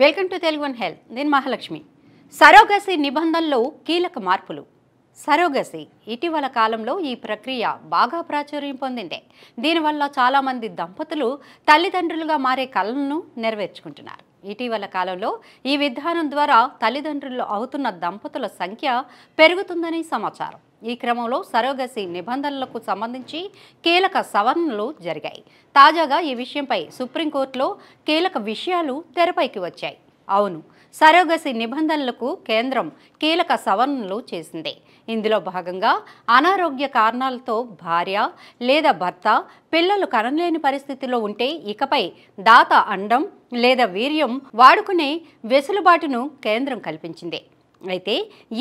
Welcome to Telugu one health. నేను Mahalakshmi. Surrogacy నిబంధనల్లో కీలక మార్పులు. సరోగసి ఇటీవల కాలంలో ఈ ప్రక్రియ బాగా ప్రాచుర్యం పొందింది. దీనివల్ల చాలామంది దంపతులు తల్లిదండ్రులుగా మారే కలలను నెరవేర్చుకుంటున్నారు. ఇటీవల కాలంలో ఈ విధానం ద్వారా తల్లిదండ్రులు అవుతున్న దంపతుల సంఖ్య పెరుగుతుందని సమాచారం. ఈ క్రమంలో సరోగసి నిబంధనలకు సంబంధించి కీలక సవరణలు జరిగాయి. తాజాగా ఈ విషయంపై సుప్రీంకోర్టులో కీలక విషయాలు తెరపైకి వచ్చాయి. అవును, సరోగసి నిబంధనలకు కేంద్రం కీలక సవరణలు చేసింది. ఇందులో భాగంగా అనారోగ్య కారణాలతో భార్య లేదా భర్త పిల్లలు కనలేని పరిస్థితిలో ఉంటే ఇకపై దాత అండం లేదా వీర్యం వాడుకునే వెసులుబాటును కేంద్రం కల్పించింది. అయితే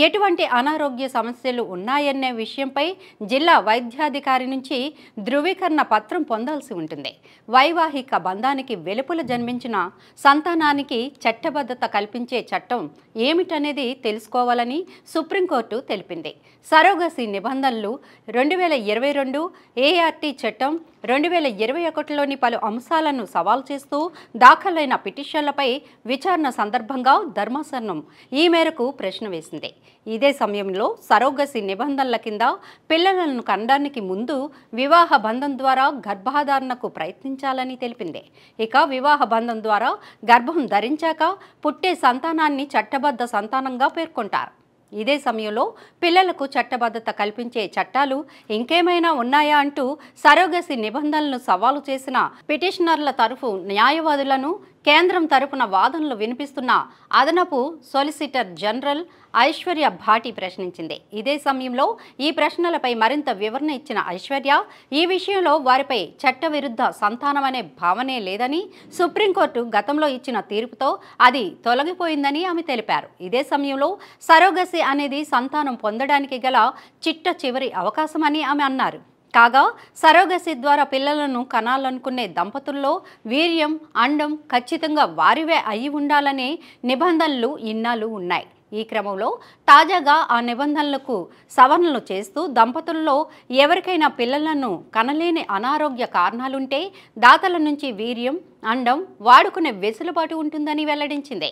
ఎటువంటి అనారోగ్య సమస్యలు ఉన్నాయనే విషయంపై జిల్లా వైద్యాధికారి నుంచి ధృవీకరణ పత్రం పొందాల్సి ఉంటుంది. వైవాహిక బంధానికి వెలుపల జన్మించిన సంతానానికి చట్టబద్ధత కల్పించే చట్టం ఏమిటనేది తెలుసుకోవాలని సుప్రీంకోర్టు తెలిపింది. సరోగసి నిబంధనలు 2022 ఏఆర్టీ చట్టం 2021లోని పలు అంశాలను సవాల్ చేస్తూ దాఖలైన పిటిషన్లపై విచారణ సందర్భంగా ధర్మాసనం ఈ మేరకు ప్రశ్న వేసింది. ఇదే సమయంలో సరోగసి నిబంధనల కింద పిల్లలను కనడానికి ముందు వివాహ బంధం ద్వారా గర్భధారణకు ప్రయత్నించాలని తెలిపింది. ఇక వివాహ బంధం ద్వారా గర్భం ధరించాక పుట్టే సంతానాన్ని చట్టబద్ధ సంతానంగా పేర్కొంటారు. ఇదే సమయంలో పిల్లలకు చట్టబద్ధత కల్పించే చట్టాలు ఇంకేమైనా ఉన్నాయా అంటూ సరోగసి నిబంధనలను సవాలు చేసిన పిటిషనర్ల తరఫు న్యాయవాదులను కేంద్రం తరపున వాదనలు వినిపిస్తున్న అదనపు సొలిసిటర్ జనరల్ ఐశ్వర్య భాటి ప్రశ్నించింది. ఇదే సమయంలో ఈ ప్రశ్నలపై మరింత వివరణ ఇచ్చిన ఐశ్వర్య ఈ విషయంలో వారిపై చట్టవిరుద్ధ సంతానం అనే భావనే లేదని, సుప్రీంకోర్టు గతంలో ఇచ్చిన తీర్పుతో అది తొలగిపోయిందని ఆమె తెలిపారు. ఇదే సమయంలో సరోగసి అనేది సంతానం పొందడానికి గల చిట్ట చివరి అవకాశమని ఆమె అన్నారు. కాగా సరోగసి ద్వారా పిల్లలను కనాలనుకునే దంపతుల్లో వీర్యం అండం ఖచ్చితంగా వారివే అయి ఉండాలనే నిబంధనలు ఇన్నాళ్ళు ఉన్నాయి. ఈ క్రమంలో తాజాగా ఆ నిబంధనలకు సవరణలు చేస్తూ దంపతుల్లో ఎవరికైనా పిల్లలను కనలేని అనారోగ్య కారణాలుంటే దాతల నుంచి వీర్యం అండం వాడుకునే వెసులుబాటు ఉంటుందని వెల్లడించింది.